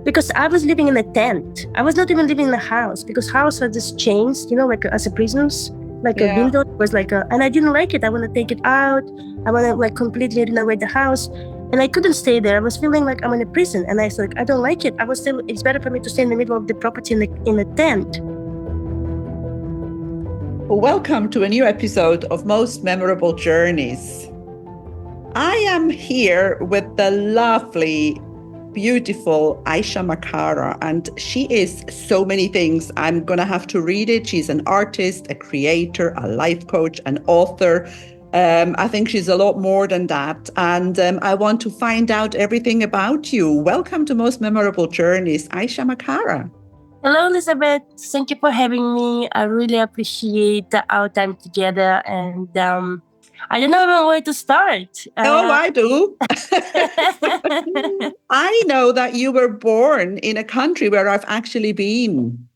because I was living in a tent. I was not even living in a house because house was just changed, like as a prisons, like a Yeah. window was like and I didn't like it. I want to take it out. I want to like completely renovate the house. And I couldn't stay there. I was feeling like I'm in a prison. And I was like, I don't like it. It's better for me to stay in the middle of the property in a tent. Welcome to a new episode of Most Memorable Journeys. I am here with the lovely, beautiful Aisha Makara, and she is so many things. I'm going to have to read it. She's an artist, a creator, a life coach, an author. I think she's a lot more than that. And I want to find out everything about you. Welcome to Most Memorable Journeys, Aisha Makara. Hello, Elizabeth. Thank you for having me. I really appreciate our time together. And I don't know even where to start. I do. I know that you were born in a country where I've actually been.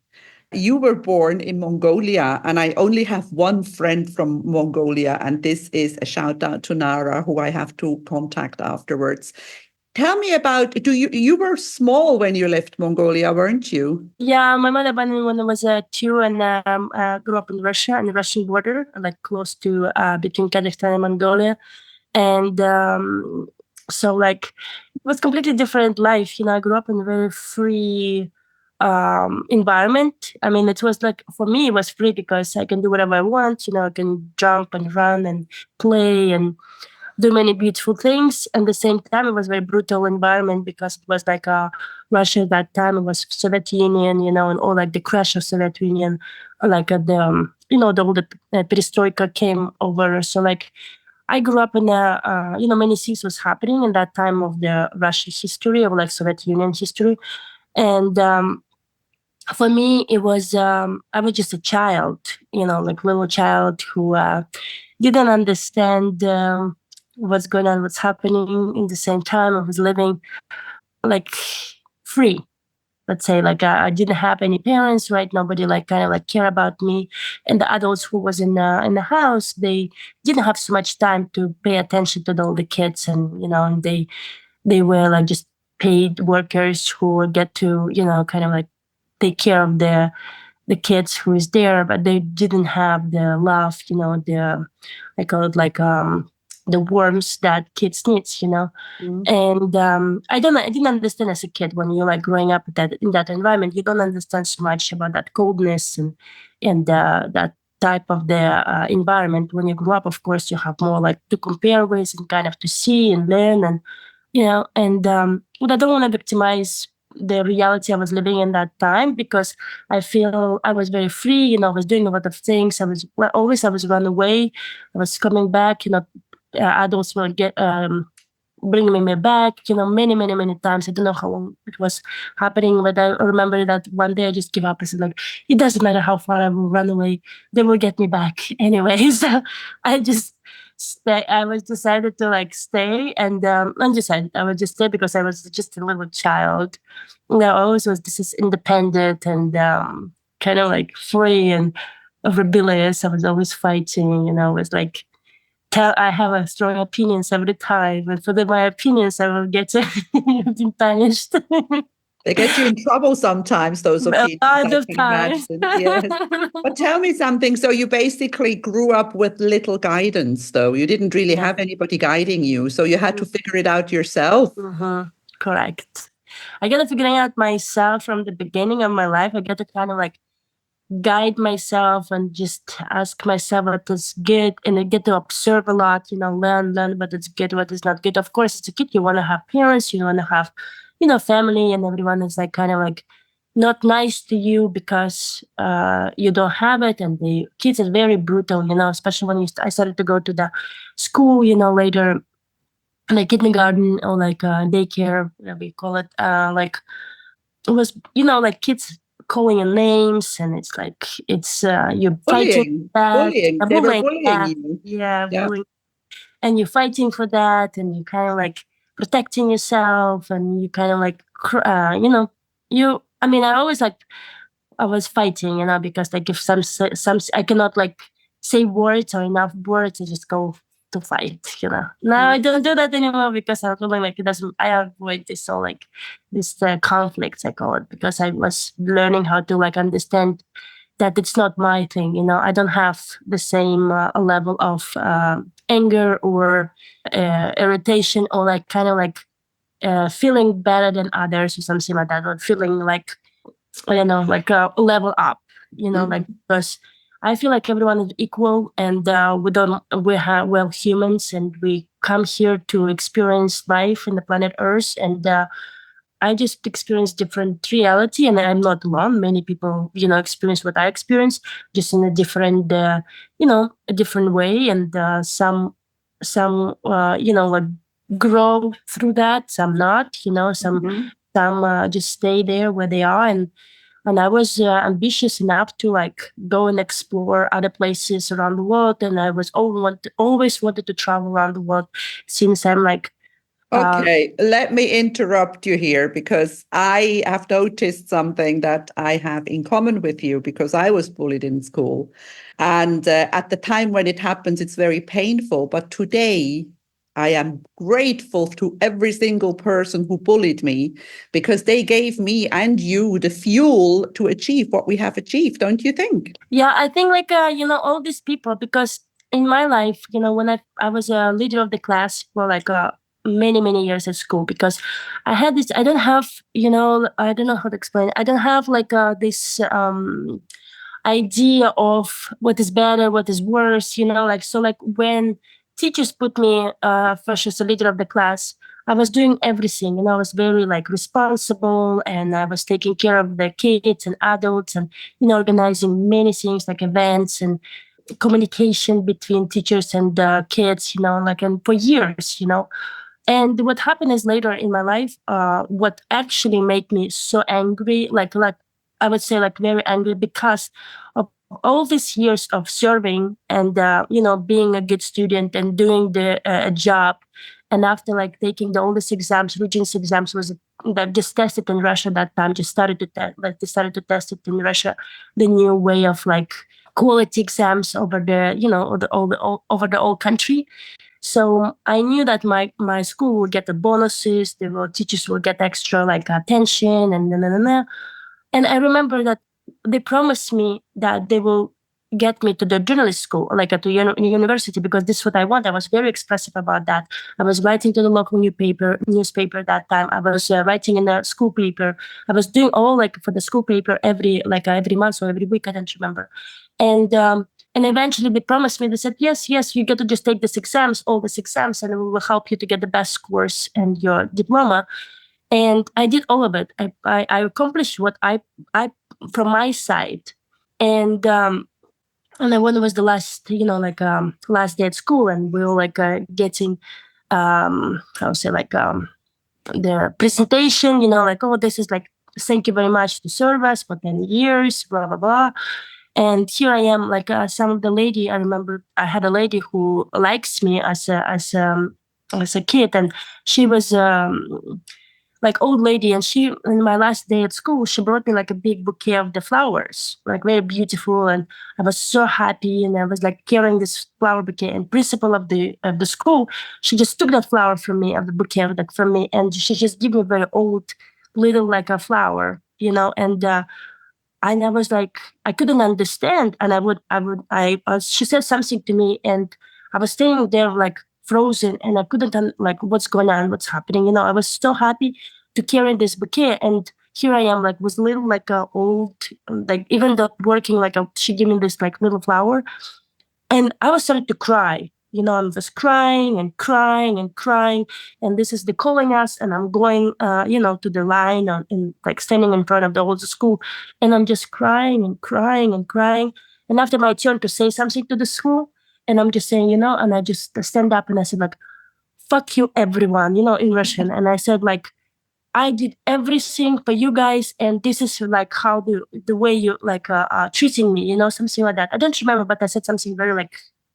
You were born in Mongolia, and I only have one friend from Mongolia, and this is a shout out to Nara, who I have to contact afterwards. Tell me about, you were small when you left Mongolia, weren't you? Yeah, my mother born when I was 2 and grew up in Russia, on the Russian border, like close to between Kazakhstan and Mongolia. And so like it was completely different life. I grew up in a very free environment. I mean, it was like, for me, it was free because I can do whatever I want. I can jump and run and play and do many beautiful things. At the same time, it was a very brutal environment because it was like Russia at that time. It was Soviet Union, and all like the crash of Soviet Union, like all the perestroika came over. So like I grew up in many things was happening in that time of the Russian history or like Soviet Union history. And for me, it was, I was just a child, like little child who didn't understand what's going on, what's happening. In the same time, I was living like free. Let's say like I didn't have any parents, right? Nobody like kind of like care about me, and the adults who was in the house, they didn't have so much time to pay attention to all the kids, and they were like just paid workers who get to kind of like take care of the kids who is there, but they didn't have the love, the I call it like the warmth that kids needs. And I didn't understand as a kid when you're like growing up in that environment. You don't understand so much about that coldness and that type of the environment. When you grow up, of course, you have more like to compare with and kind of to see and learn and but I don't want to victimize the reality I was living in that time because I feel I was very free. I was doing a lot of things. I was run away. I was coming back. Adults will get bringing me back, many, many, many times. I don't know how long it was happening, but I remember that one day I just give up. I said, like, it doesn't matter how far I will run away, they will get me back anyway. So I just stay. I was decided to like stay, and undecided. I would just stay because I was just a little child. I always was this is independent and kind of like free and rebellious. I was always fighting. It was like I have a strong opinions every time, and for my opinions, I will get punished. They get you in trouble sometimes, those opinions. A lot of times. Yes. But tell me something. So you basically grew up with little guidance, though. You didn't really have anybody guiding you. So you had to figure it out yourself. Mm-hmm. Correct. I got to figure it out myself from the beginning of my life. I got to kind of like guide myself and just ask myself what is good, and I get to observe a lot, learn what is good, what is not good. Of course, as a kid, you want to have parents, you want to have, family, and everyone is like kind of like not nice to you because you don't have it, and the kids are very brutal, especially when I started to go to the school, later, like kindergarten or like daycare, whatever we call it, like it was, like kids calling in names, and it's like you're fighting that. Bullying. They were bullying you. Yeah, bullying. And you're fighting for that, and you kind of like protecting yourself, and you kind of like I mean, I always like I was fighting, because like if some I cannot like say words or enough words, I just go to fight, Now I don't do that anymore because I feel like it doesn't. I avoid this all like this conflicts, I call it, because I was learning how to like understand that it's not my thing. I don't have the same level of anger or irritation, or like kind of like feeling better than others or something like that, or feeling like, I don't know, like a level up, like, because I feel like everyone is equal, and we're humans, and we come here to experience life in the planet Earth, and I just experience different reality, and I'm not alone. Many people, experience what I experience, just in a different, a different way, and some, like grow through that, some not, some just stay there where they are, and I was ambitious enough to like go and explore other places around the world, and I was always wanted to travel around the world since I'm like. Okay, let me interrupt you here because I have noticed something that I have in common with you because I was bullied in school. And at the time when it happens, it's very painful. But today, I am grateful to every single person who bullied me because they gave me and you the fuel to achieve what we have achieved, don't you think? Yeah, I think like all these people, because in my life, when I was a leader of the class for like many years at school, because I had this. I don't have, I don't know how to explain it. I don't have like this idea of what is better, what is worse, like, so like when teachers put me first as a leader of the class, I was doing everything, I was very like responsible, and I was taking care of the kids and adults, and organizing many things like events and communication between teachers and kids, like, and for years, and what happened is later in my life, what actually made me so angry, like I would say like very angry, because of all these years of serving and being a good student and doing the job, and after like taking all these exams, regents exams was that just tested in Russia that time, just started to they started to test it in Russia, the new way of like quality exams over the over the whole country. So I knew that my school would get the bonuses, teachers will get extra like attention and I remember that they promised me that they will get me to the journalist school, like at the university, because this is what I want. I was very expressive about that. I was writing to the local newspaper that time. I was writing in the school paper. I was doing all like for the school paper every month or every week. I don't remember. And eventually they promised me. They said, yes, you get to just take all these exams, and we will help you to get the best scores and your diploma. And I did all of it. I accomplished what I from my side, and and then when it was the last last day at school, and we were like getting how to say like the presentation, like, oh, this is like, thank you very much to serve us for 10 years, blah blah blah. And here I am, like some of the lady. I remember I had a lady who likes me as a kid, and she was like old lady, and she, in my last day at school, she brought me like a big bouquet of the flowers, like very beautiful, and I was so happy, and I was like carrying this flower bouquet, and principal of the school, she just took that flower from me, of the bouquet of that from me, and she just gave me a very old little like a flower, and I was like, I couldn't understand. And she said something to me, and I was staying there like frozen, and I couldn't, like, what's going on, what's happening. I was so happy to carry this bouquet. And here I am, like, was little, like, a old, like, even though working, like, she gave me this, like, little flower. And I was starting to cry. I'm just crying and crying and crying. And this is the calling us. And I'm going, to the line and like standing in front of the old school. And I'm just crying and crying and crying. And after my turn to say something to the school, and I'm just saying, and I just stand up and I said, like, fuck you, everyone, in Russian. And I said, like, I did everything for you guys, and this is like how the way you like treating me, something like that. I don't remember, but I said something very like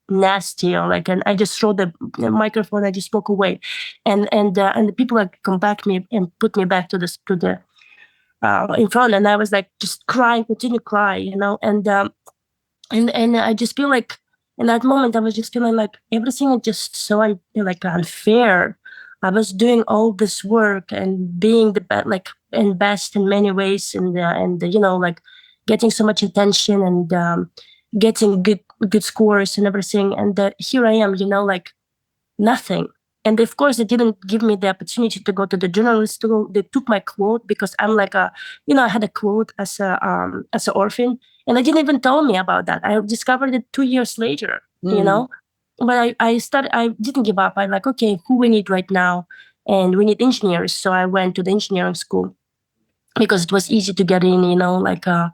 nasty, or like, and I just threw the microphone. I just walk away, and the people like come back me and put me back to the in front, and I was like just crying, continue cry, and I just feel like In that moment, I was just feeling like everything is just so like unfair. I was doing all this work and being the best, like and best in many ways, and like getting so much attention and getting good scores and everything. And here I am, like nothing. And of course, they didn't give me the opportunity to go to the journalist school. They took my quote because I'm like I had a quote as an orphan, and they didn't even tell me about that. I discovered it 2 years later, Mm. But I started. I didn't give up. I like, okay, who we need right now, and we need engineers. So I went to the engineering school because it was easy to get in. Like Where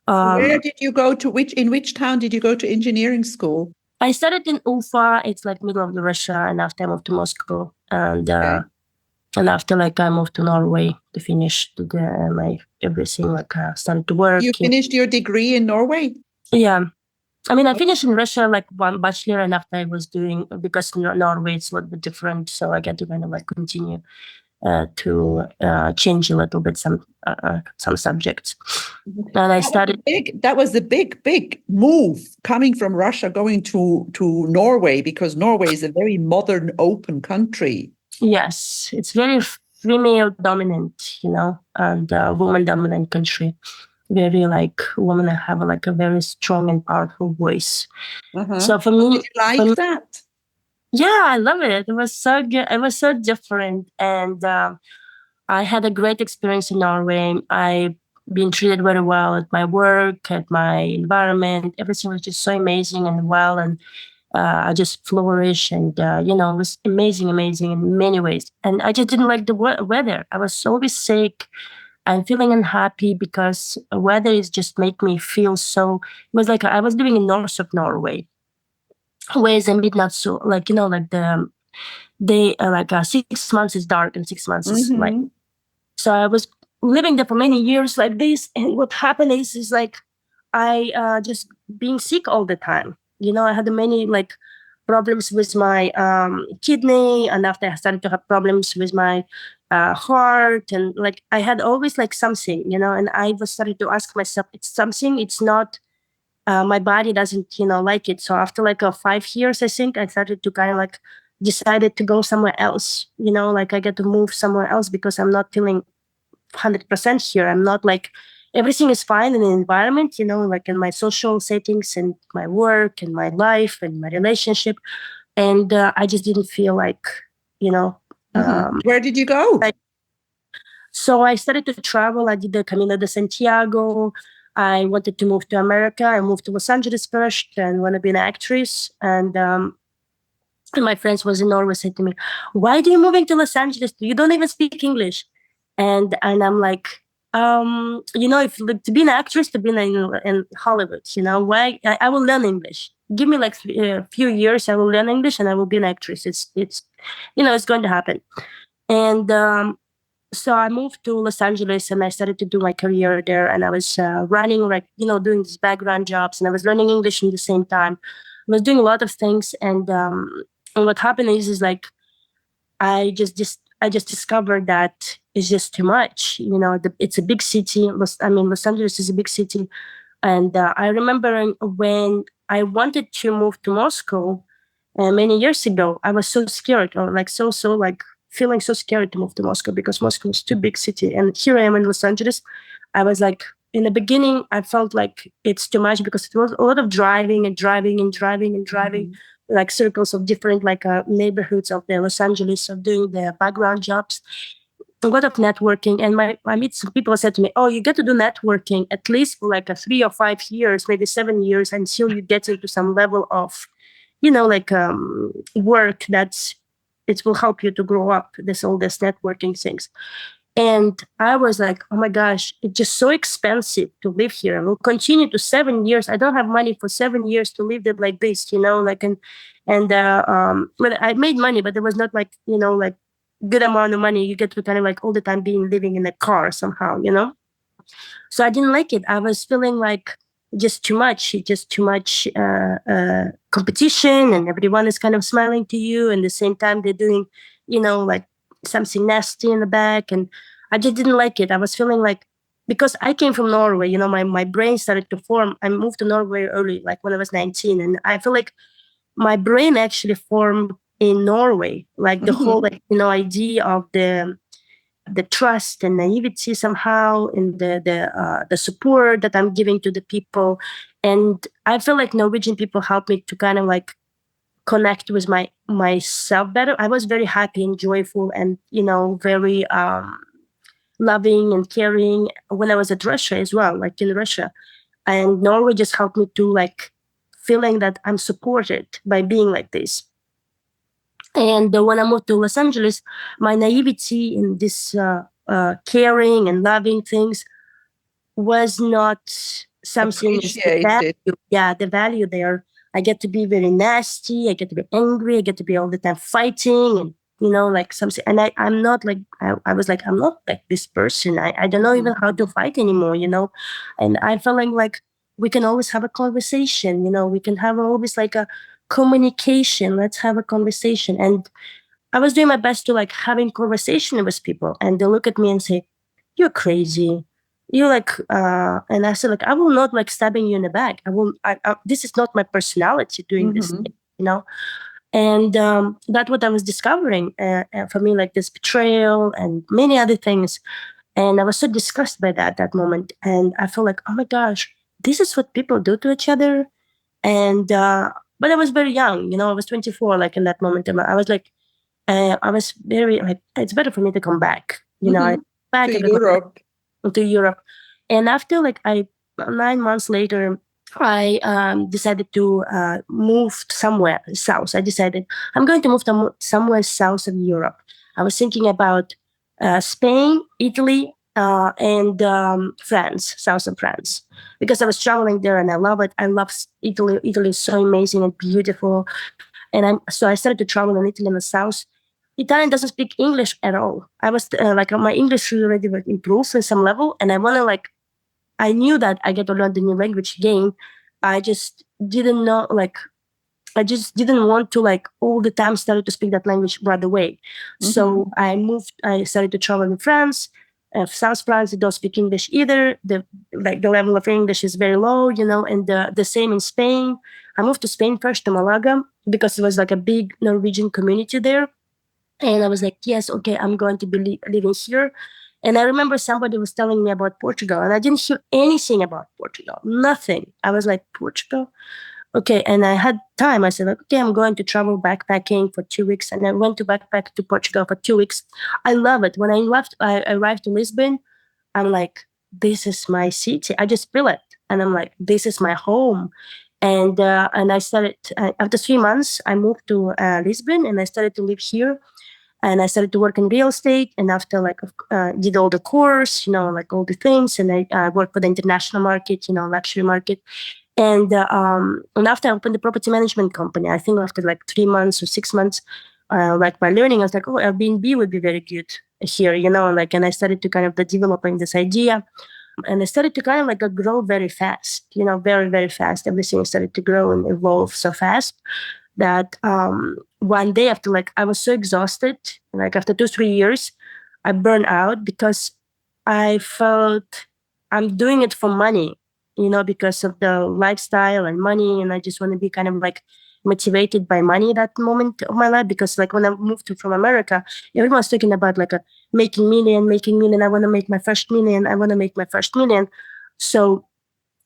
um, did you go to? In which town did you go to engineering school? I started in Ufa. It's like middle of the Russia, and after I moved to Moscow, Okay. and after like I moved to Norway to finish my everything, like started to work. You finished your degree in Norway? Yeah, I mean I finished in Russia like one bachelor, and after I was doing because Norway it's a little bit different, so I get to kind of like continue to change a little bit some subjects, and I started. That was a big move coming from Russia going to Norway, because Norway is a very modern, open country. Yes, it's very female dominant, and woman dominant country. Very like women have like a very strong and powerful voice. Uh-huh. So Did you like that? yeah, I love it. It was so good. It was so different, and I had a great experience in Norway. I been treated very well at my work, at my environment. Everything was just so amazing and well, and I just flourished, and it was amazing, amazing in many ways. And I just didn't like the weather. I was always sick. I'm feeling unhappy because weather is just make me feel so. It was like I was living in north of Norway, where is a midnight so like like the they like 6 months is dark and 6 months is light. Mm-hmm. So I was living there for many years like this, and what happened is like I just being sick all the time. I had many like problems with my kidney, and after I started to have problems with my heart, and like I had always like something, and I was started to ask myself, it's something, it's not my body doesn't like it. So after like 5 years, I think I started to kind of like decided to go somewhere else. Like I get to move somewhere else because I'm not feeling 100% here. I'm not like everything is fine in the environment, like in my social settings and my work and my life and my relationship, and I just didn't feel like you know Uh-huh. Where did you go? so I started to travel. I did the Camino de Santiago. I wanted to move to America. I moved to Los Angeles first and want to be an actress. And my friends was in Norway said to me, "Why do you moving to Los Angeles? You don't even speak English." And I'm like, if to be an actress, to be in Hollywood, why I will learn English. Give me like a few years, I will learn English and I will be an actress. It's going to happen. And so I moved to Los Angeles and I started to do my career there. And I was running, like, doing these background jobs, and I was learning English at the same time. I was doing a lot of things. And what happened is like, I just discovered that it's just too much. It's a big city. Los Angeles is a big city. And I remember when I wanted to move to Moscow many years ago, I was so scared, or like so like feeling so scared to move to Moscow because Moscow is too big city. And here I am in Los Angeles. I was like, in the beginning, I felt like it's too much because it was a lot of driving and driving and driving and driving, like circles of different like neighborhoods of the Los Angeles, of doing the background jobs, a lot of networking. And I meet some people said to me, "Oh, you get to do networking at least for like 3 or 5 years, maybe 7 years, until you get into some level of, like work that's it will help you to grow up. This all this networking things." And I was like, "Oh my gosh, it's just so expensive to live here. I will continue to 7 years. I don't have money for 7 years to live it like this, like but I made money, but it was not like, like good amount of money. You get to kind of like all the time being living in a car somehow. So I didn't like it. I was feeling like just too much competition, and everyone is kind of smiling to you, and at the same time they're doing, like something nasty in the back, and I just didn't like it. I was feeling like because I came from Norway, my brain started to form. I moved to Norway early, like when I was 19. And I feel like my brain actually formed in Norway, like the whole, Mm-hmm. like, idea of the trust and naivety somehow, and the support that I'm giving to the people. And I feel like Norwegian people helped me to kind of like connect with myself better. I was very happy and joyful and, very loving and caring when I was at Russia as well, like in Russia. And Norway just helped me to like feeling that I'm supported by being like this. And when I moved to Los Angeles, my naivety in this caring and loving things was not something is the Appreciated. value. Yeah, the value there. I get to be very nasty. I get to be angry. I get to be all the time fighting and, like something. And I'm not like, I was like, I'm not like this person. I don't know even how to fight anymore. And I felt like we can always have a conversation, we can have always like a communication. Let's have a conversation. And I was doing my best to like having conversation with people, and they look at me and say, "You're crazy. You like," and I said, "Like I will not like stabbing you in the back. I will. This is not my personality doing this Mm-hmm. thing. And that's what I was discovering for me, like this betrayal and many other things. And I was so disgusted by that moment, and I felt like, oh my gosh, this is what people do to each other. And but I was very young, I was 24, like in that moment, and I was like I was very like, it's better for me to come back. I Mm-hmm. back, I To got Europe. to Europe, and after like 9 months later, I decided to move somewhere south. I decided I'm going to move to somewhere south of Europe. I was thinking about Spain, Italy, and France, south of France, because I was traveling there and I love it. I love Italy. Italy is so amazing and beautiful, and so I started to travel in Italy in the south. Italian doesn't speak English at all. I was like my English already like, improved in some level, and I want to like I knew that I get to learn the new language again. I just didn't know like I just didn't want to like all the time started to speak that language right away. Mm-hmm. So I moved. I started to travel in France. South France, they don't speak English either. The level of English is very low, and the same in Spain. I moved to Spain first to Malaga because it was like a big Norwegian community there. And I was like, yes, okay, I'm going to be living here. And I remember somebody was telling me about Portugal, and I didn't hear anything about Portugal, nothing. I was like, Portugal? Okay. And I had time. I said, like, okay, I'm going to travel backpacking for 2 weeks. And I went to backpack to Portugal for 2 weeks. I love it. When I arrived in Lisbon, I'm like, this is my city. I just feel it. And I'm like, this is my home. And I started, after 3 months, I moved to Lisbon and I started to live here, and I started to work in real estate. And after like did all the course, like all the things, and I worked for the international market, luxury market. And after I opened the property management company, I think after like 3 months or 6 months, like by learning, I was like, oh, Airbnb would be very good here, like, and I started to kind of developing this idea, and I started to kind of like grow very fast, very very fast. Everything started to grow and evolve so fast that one day after like I was so exhausted, like after 2 3 years, I burned out because I felt I'm doing it for money, because of the lifestyle and money, and I just want to be kind of like motivated by money at that moment of my life. Because like when I moved from America, everyone's talking about like a making million. I want to make my first million. I want to make my first million. So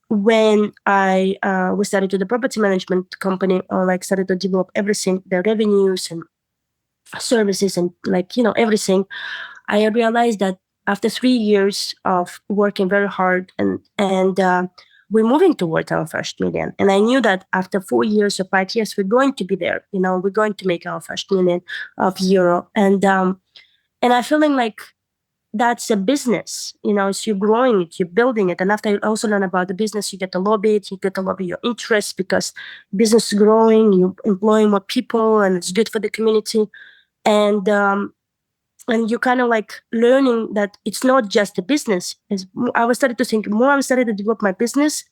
when I we started to the property management company, or like started to develop everything, the revenues and services and like everything, I realized that after 3 years of working very hard and we're moving towards our first million. And I knew that after 4 years or 5 years, we're going to be there. We're going to make our first million of euro. And I feeling like that's a business. So you're growing it, you're building it. And after you also learn about the business, you get to lobby it, you get to lobby your interests because business is growing, you're employing more people, and it's good for the community. And you kind of like learning that it's not just a business. I was started to think more. I started to develop my business.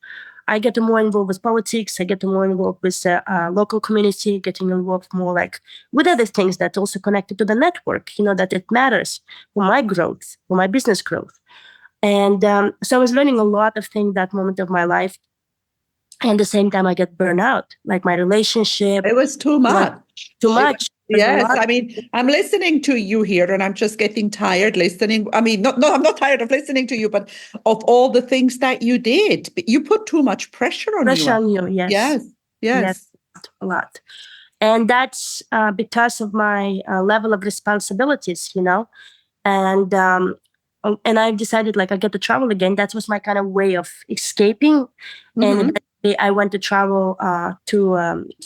I get more involved with politics. I get more involved with local community. Getting involved more like with other things that also connected to the network. That it matters for my growth, for my business growth. And so I was learning a lot of things that moment of my life. And at the same time, I get burned out, like my relationship It was too was much. too It was, much. It was a yes, lot. I mean, I'm listening to you here, and I'm just getting tired listening. I mean, no, I'm not tired of listening to you, but of all the things that you did, you put too much pressure on Pressure you. on you, yes. Yes, Yes, yes. a lot. And that's because of my level of responsibilities, and I decided like I get to travel again. That was my kind of way of escaping. And Hmm. eventually I went to travel to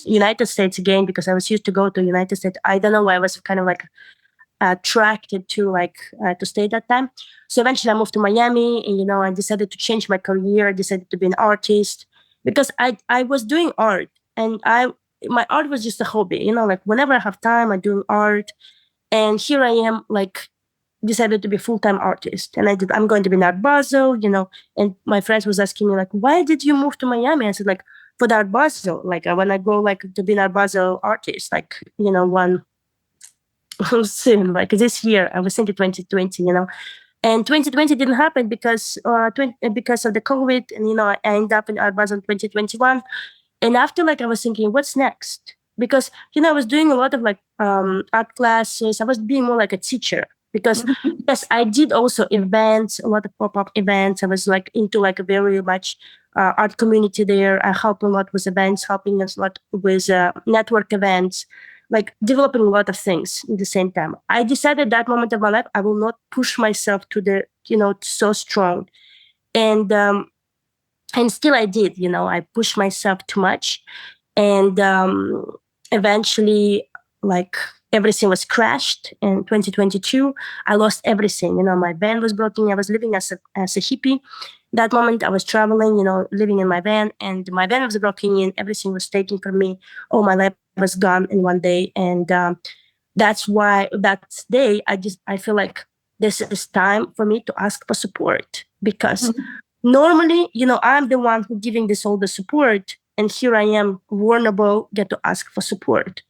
United States again because I was used to go to United States. I don't know why I was kind of like attracted to to stay that time. So eventually I moved to Miami, and I decided to change my career. I decided to be an artist because I was doing art, and I my art was just a hobby. Like whenever I have time, I do art. And here I am, like decided to be a full-time artist, and I'm going to be an art Basel, and my friends was asking me like, why did you move to Miami? I said like, for the art Basel, like I want to go like to be an art Basel artist, like one soon, like this year. I was thinking 2020, and 2020 didn't happen because of the COVID, and I ended up in art Basel in 2021. And after, like, I was thinking, what's next? Because I was doing a lot of like art classes. I was being more like a teacher because yes, I did also events, a lot of pop-up events. I was like into like a very much art community there. I helped a lot with events, helping us a lot with network events, like developing a lot of things at the same time. I decided that moment of my life I will not push myself to the so strong. And still I did. I pushed myself too much. And eventually, like, everything was crashed in 2022. I lost everything. My van was broken. I was living as a hippie. That moment I was traveling, living in my van, and my van was broken in. Everything was taken from me. All my life was gone in one day. And that's why that day I feel like this is time for me to ask for support, because normally, I'm the one who giving this all the support, and here I am vulnerable, get to ask for support.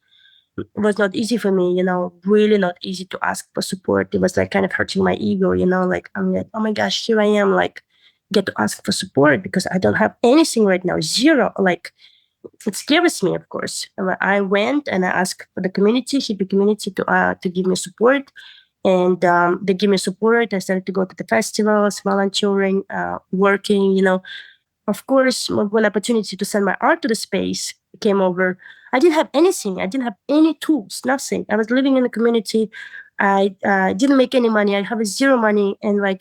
It was not easy for me, really not easy to ask for support. It was like kind of hurting my ego, like I'm like, oh my gosh, here I am, like, get to ask for support because I don't have anything right now, zero. Like, it scares me, of course. I went and I asked for the community, hippie community, to give me support. And they give me support. I started to go to the festivals, volunteering, working. Of course, when opportunity to send my art to the space came over, I didn't have anything. I didn't have any tools, nothing. I was living in the community. I didn't make any money. I have zero money, and I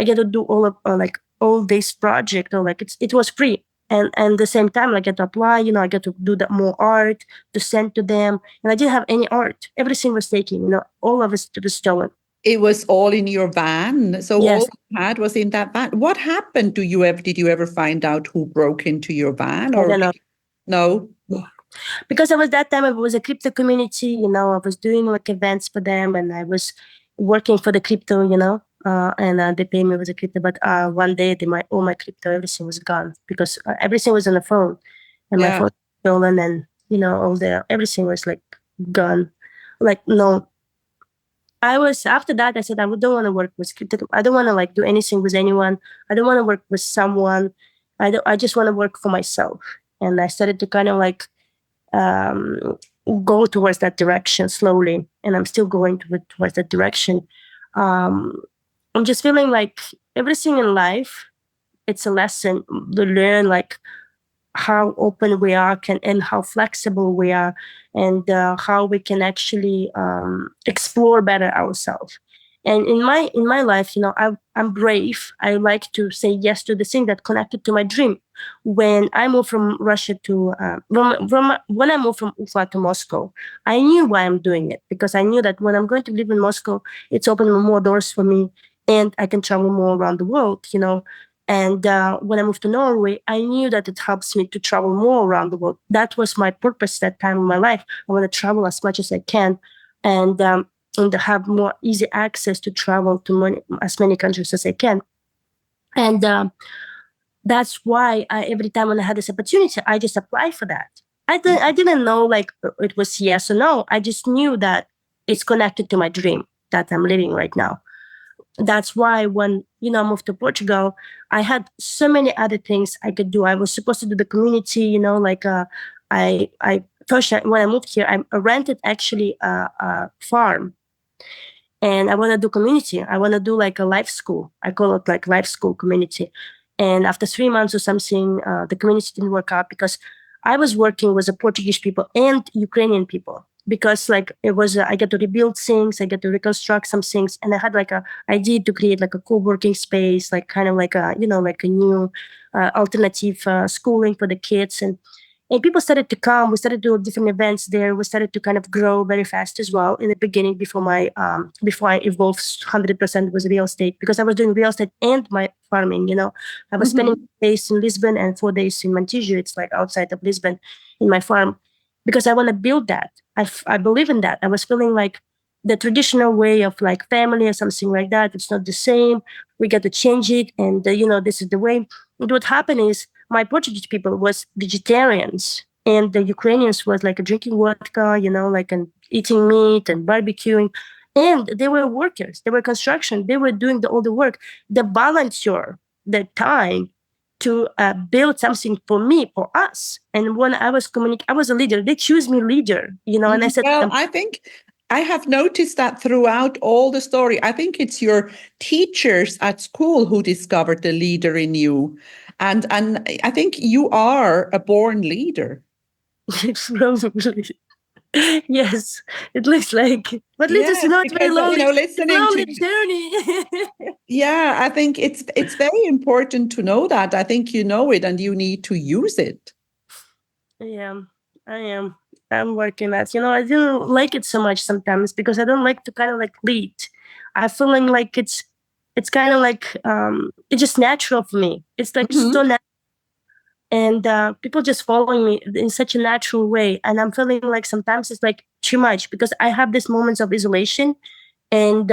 get to do all of like all this project, or like it was free. And at the same time, I get to apply. I get to do that more art to send to them, and I didn't have any art. Everything was taken. All of it was stolen. It was all in your van. So all Yes, you had was in that van. What happened? Did you ever find out who broke into your van, I or don't know. no? Because I was that time, I was a crypto community, I was doing like events for them, and I was working for the crypto, and they pay me with the crypto. But one day, all my crypto, everything was gone because everything was on the phone, and my Yeah. phone was stolen, and all the everything was like gone. Like, no, I was after that. I said I don't want to work with crypto. I don't want to like do anything with anyone. I don't want to work with someone. I just want to work for myself. And I started to kind of like um, go towards that direction slowly, and I'm still going towards that direction. Um, I'm just feeling like everything in life, it's a lesson to learn, like how open we are and how flexible we are, and how we can actually explore better ourselves. And in my life, I'm brave. I like to say yes to the thing that connected to my dream. When I moved from Russia to when I moved from Ufa to Moscow, I knew why I'm doing it, because I knew that when I'm going to live in Moscow, it's opening more doors for me, and I can travel more around the world. And when I moved to Norway, I knew that it helps me to travel more around the world. That was my purpose that time in my life. I want to travel as much as I can, and to have more easy access to travel to as many countries as I can. And that's why every time when I had this opportunity, I just applied for that. I didn't know like it was yes or no. I just knew that it's connected to my dream that I'm living right now. That's why when I moved to Portugal, I had so many other things I could do. I was supposed to do the community, like I first when I moved here, I rented actually a farm, and I want to do community. I want to do like a life school. I call it like life school community. And after 3 months or something, the community didn't work out because I was working with the Portuguese people and Ukrainian people, because like it was I get to rebuild things, I get to reconstruct some things, and I had like a idea to create like a co-working space, like kind of like a like a new alternative schooling for the kids. And people started to come. We started to do different events there. We started to kind of grow very fast as well in the beginning, before I evolved 100% with real estate, because I was doing real estate and my farming. I was spending Mm-hmm. days in Lisbon and 4 days in Montijo. It's like outside of Lisbon in my farm, because I want to build that. I believe in that. I was feeling like the traditional way of like family or something like that. It's not the same. We got to change it, and this is the way. And what happened is my Portuguese people was vegetarians, and the Ukrainians was like drinking vodka, like and eating meat and barbecuing, and they were workers. They were construction. They were doing all the work. The volunteer, the time to build something for me, for us. And when I was I was a leader. They choose me leader, and I said to Well, them, I think I have noticed that throughout all the story. I think it's your teachers at school who discovered the leader in you. And I think you are a born leader. probably. Yes, it looks like, but it's Yes, not very because lonely. It's a listening lonely to journey. yeah, I think it's very important to know that. I think you know it and you need to use it. Yeah, I am. I'm working at. I don't like it so much sometimes because I don't like to kind of like lead. I feeling like it's kind of like it's just natural for me. It's like so Hmm. natural, and people just following me in such a natural way, and I'm feeling like sometimes it's like too much because I have these moments of isolation, and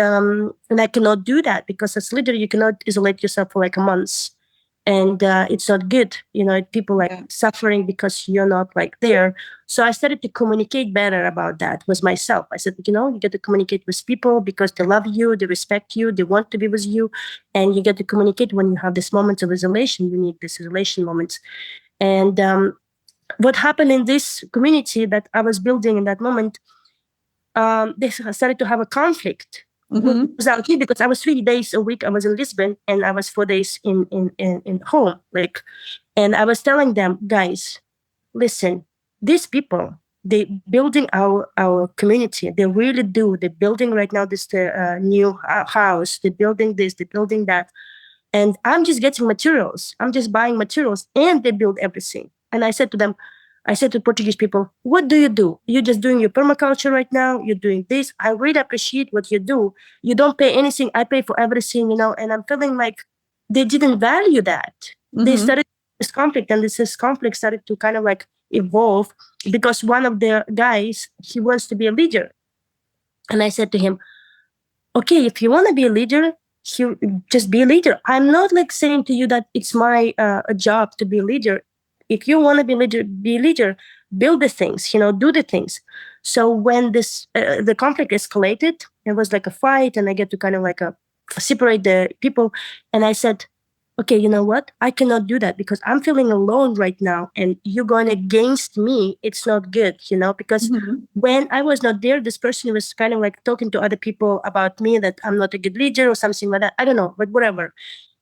I cannot do that because as leader you cannot isolate yourself for like a month, and it's not good. People like Yeah. suffering because you're not like there. So I started to communicate better about that with myself. I said, you get to communicate with people because they love you, they respect you, they want to be with you, and you get to communicate when you have this moments of isolation. You need this isolation moments, and what happened in this community that I was building in that moment, they started to have a conflict Hmm. without me because I was 3 days a week. I was in Lisbon and I was 4 days in home. Like, and I was telling them, guys, listen, these people, they building our community. They really do. They're building right now this new house. They're building this. They're building that. And I'm just getting materials. I'm just buying materials and they build everything. And I said to them, I said to Portuguese people, what do you do? You're just doing your permaculture right now. You're doing this. I really appreciate what you do. You don't pay anything. I pay for everything, and I'm feeling like they didn't value that. They Hmm. started this conflict, and this conflict started to kind of like evolve because one of the guys, he wants to be a leader. And I said to him, okay, if you want to be a leader, you just be a leader. I'm not like saying to you that it's my a job to be a leader. If you want to be a leader, be a leader. Build the things, do the things. So when this the conflict escalated, it was like a fight, and I get to kind of like separate the people. And I said, okay, you know what? I cannot do that because I'm feeling alone right now, and you're going against me. It's not good, because Hmm. when I was not there, this person was kind of like talking to other people about me that I'm not a good leader or something like that. I don't know, but whatever.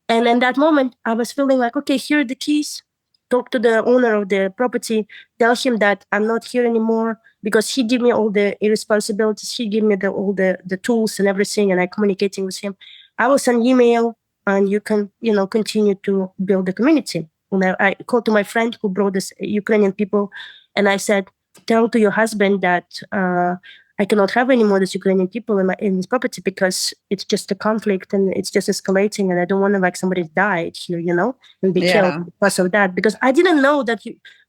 And in that moment, I was feeling like, okay, here are the keys. Talk to the owner of the property. Tell him that I'm not here anymore because he gave me all the responsibilities. He gave me all the tools and everything, and I communicating with him. I will send email, and you can continue to build the community. And I called to my friend who brought this Ukrainian people, and I said, tell to your husband that I cannot have any more these Ukrainian people in this property because it's just a conflict and it's just escalating, and I don't want to like somebody died here, and be killed Yeah. because of that. Because I didn't know that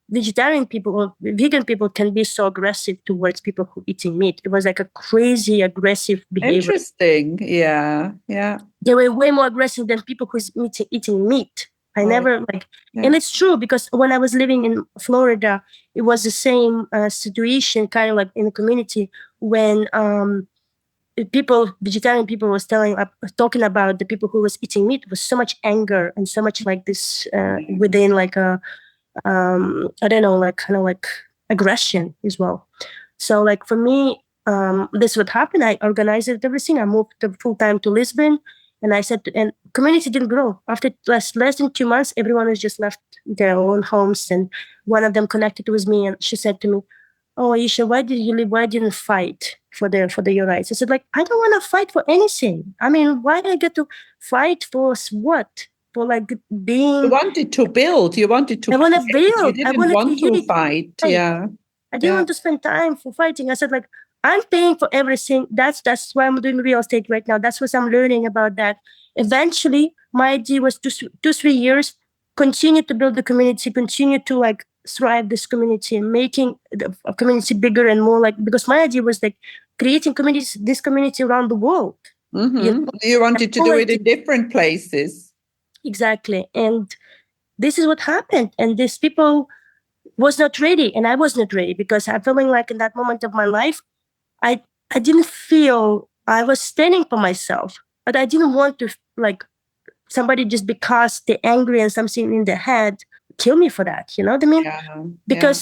vegetarian people or vegan people can be so aggressive towards people who eating meat. It was like a crazy aggressive behavior. Interesting. Yeah. Yeah. They were way more aggressive than people who's eating meat. I Oh, never like, yeah. and it's true because when I was living in Florida, it was the same situation, kind of like in the community when vegetarian people was talking about the people who was eating meat, was so much anger and so much like this within like a I don't know, like kind of like aggression as well. So like for me, this would happen. I organized everything. I moved full time to Lisbon, and I said, and community didn't grow. After less than 2 months, everyone was just left their own homes, and one of them connected with me, and she said to me, "Oh, Aisha, why did you leave? Why didn't you fight for your rights?" I said, like, I don't want to fight for anything. I mean, why do I get to fight for what? For like You being wanted to build, you wanted to I want to create, you build. I didn't wanted want to unity. fight. Right. Yeah. I didn't Yeah. want to spend time for fighting. I said, like, I'm paying for everything. That's why I'm doing real estate right now. That's what I'm learning about that. Eventually, my idea was 3 years, continue to build the community, continue to like thrive this community, making the community bigger and more like, because my idea was like creating communities, this community around the world. Mm-hmm. You wanted to do it in different places. Exactly. And this is what happened. And these people was not ready, and I was not ready because I'm feeling like in that moment of my life, I I didn't feel I was standing for myself, but I didn't want to like somebody just because they're angry and something in their head kill me for that. You know what I mean? Yeah. Yeah.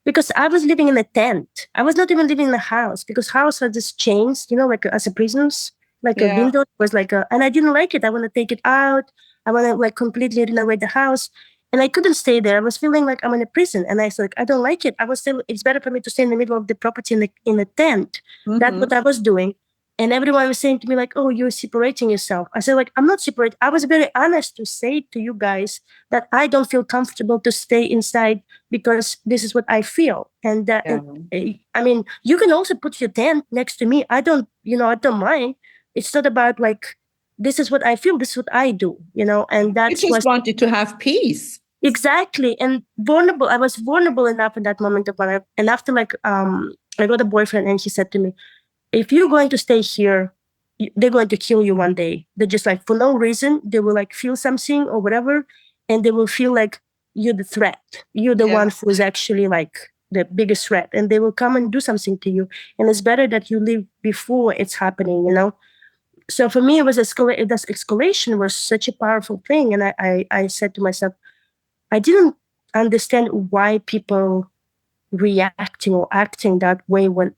Because I was living in a tent. I was not even living in a house because house had this chains, you know, like as a prisons, like a Yeah. window was like a, and I didn't like it. I want to take it out. I want to like completely renovate the house. And I couldn't stay there. I was feeling like I'm in a prison. And I said, like, I don't like it. I was still, it's better for me to stay in the middle of the property in a tent. That's Mm-hmm. what I was doing. And everyone was saying to me, like, oh, you're separating yourself. I said, like, I'm not separated. I was very honest to say to you guys that I don't feel comfortable to stay inside because this is what I feel. Yeah. I mean, you can also put your tent next to me. I don't, I don't mind. It's not about like, this is what I feel. This is what I do, and You that's just what wanted to have peace. exactly. And vulnerable. I was vulnerable enough in that moment of my life. And after like, I got a boyfriend and he said to me, if you're going to stay here, they're going to kill you one day. They're just like, for no reason, they will like feel something or whatever. And they will feel like you're the threat. You're the one Yeah. who is actually like the biggest threat. And they will come and do something to you. And it's better that you leave before it's happening. So for me, it was this escalation was such a powerful thing. And I said to myself, I didn't understand why people reacting or acting that way when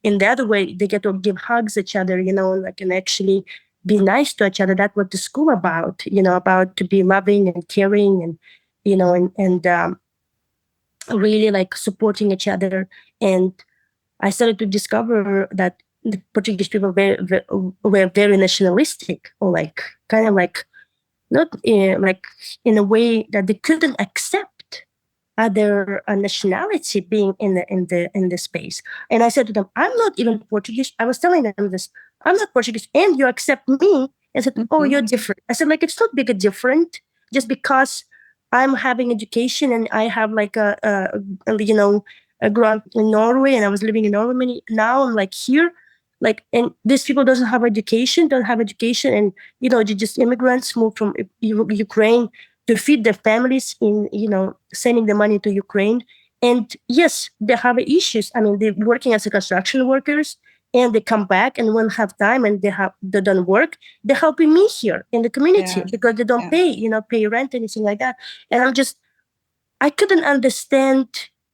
in the other way they get to give hugs each other, like and actually be nice to each other. That's what the school about, about to be loving and caring and and really like supporting each other. And I started to discover that the Portuguese people were very nationalistic or like kind of like not like in a way that they couldn't accept other nationality being in the space. And I said to them, I'm not even Portuguese. I was telling them this. I'm not Portuguese, and you accept me. I said, oh, Mm-hmm. you're different. I said, like, it's not big a different just because I'm having education and I have like a grant in Norway and I was living in Norway. Now I'm like here, like, and these people don't have education, and they just immigrants moved from Ukraine to feed their families in, sending the money to Ukraine. And yes, they have issues. I mean, they're working as a construction workers and they come back and when have time and they don't work, they're helping me here in the community Yeah. because they don't Yeah. pay rent, anything like that. And I couldn't understand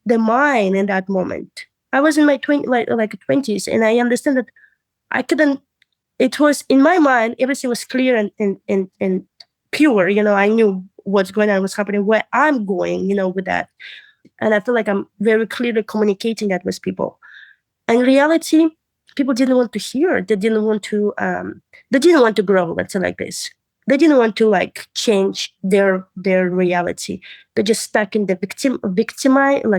the mind in that moment. I was in my 20s and I understand that I couldn't, it was in my mind, everything was clear and pure. I knew what's going on, what's happening, where I'm going, with that. And I feel like I'm very clearly communicating that with people. In reality, people didn't want to hear. They didn't want to grow, let's say like this. They didn't want to like change their reality. They're just stuck in the victimizing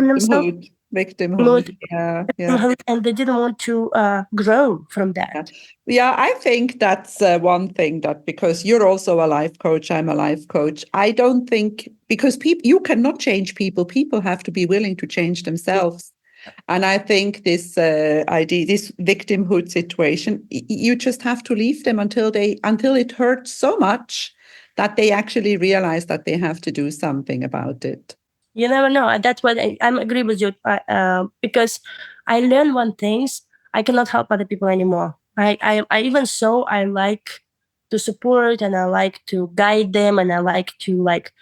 themselves Victimhood. Victimhood. mode, Yeah. Yeah. and they didn't want to grow from Yeah. that. Yeah, I think that's one thing that because you're also a life coach, I'm a life coach. I don't think because people you cannot change people. People have to be willing to change themselves. And I think this idea, this victimhood situation, you just have to leave them until it hurts so much that they actually realize that they have to do something about it. You never know. That's what I'm agree with you because I learned one things. I cannot help other people anymore. I even so, I like to support and I like to guide them and I like to like,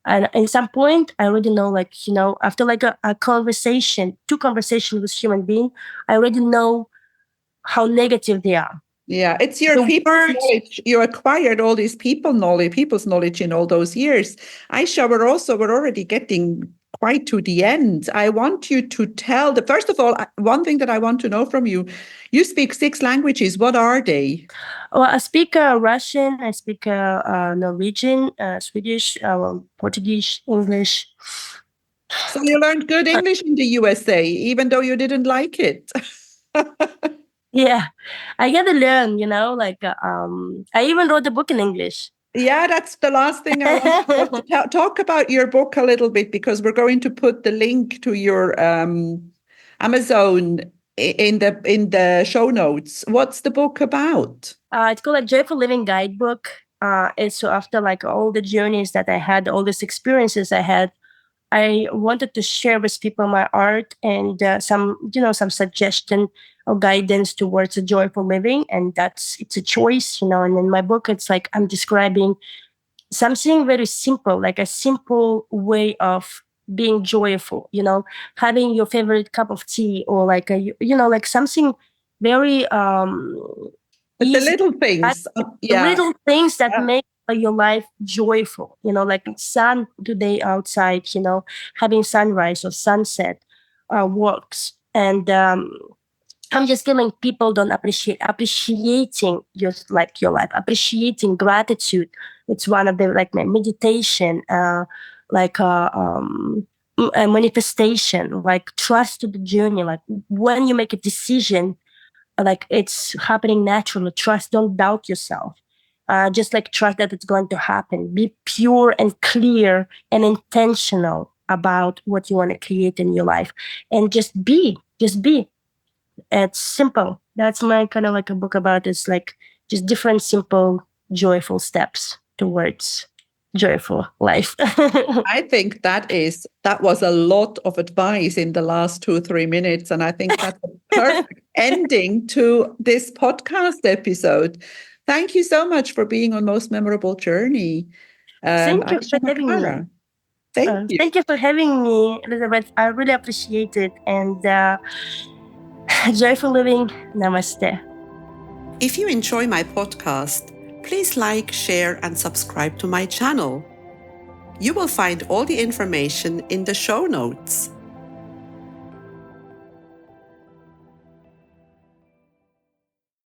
and at some point I already know, like, after like a conversation, two conversations with human being, I already know how negative they are. Yeah, it's your The people's words. knowledge. You acquired all these people's knowledge in all those years. Aisha, we're already getting quite to the end. I want you to tell first of all, one thing that I want to know from you. You speak 6 languages. What are they? Well, I speak Russian, I speak Norwegian, Swedish, Portuguese, English. So you learned good English in the USA, even though you didn't like it. Yeah, I gotta learn, like, I even wrote a book in English. Yeah, that's the last thing I want to talk about your book a little bit, because we're going to put the link to your Amazon in the show notes. What's the book about? It's called a Joyful Living Guidebook. It's so after like all the journeys that I had, all these experiences I had, I wanted to share with people my art and some suggestion or guidance towards a joyful living. And it's a choice. And in my book, it's like I'm describing something very simple, like a simple way of being joyful, having your favorite cup of tea, or like like something very But the easy. little things, The yeah. little things that make your life joyful, like sun today outside, having sunrise or sunset works. And I'm just feeling people don't appreciating your life, appreciating gratitude. It's one of the like my meditation, like a manifestation, like trust to the journey. Like when you make a decision, like it's happening naturally. Trust, don't doubt yourself. Just like trust that it's going to happen. Be pure and clear and intentional about what you want to create in your life, and just be. It's simple. That's my kind of like a book about. It's like just different, simple, joyful steps towards joyful life. I think that was a lot of advice in the last 2 or 3 minutes, and I think that's a perfect ending to this podcast episode. Thank you so much for being on Most Memorable Journey, Thank you Aisha for having me. Makara. Thank you. Thank you for having me, Elizabeth. I really appreciate it. And joyful living. Namaste. If you enjoy my podcast, please like, share, and subscribe to my channel. You will find all the information in the show notes.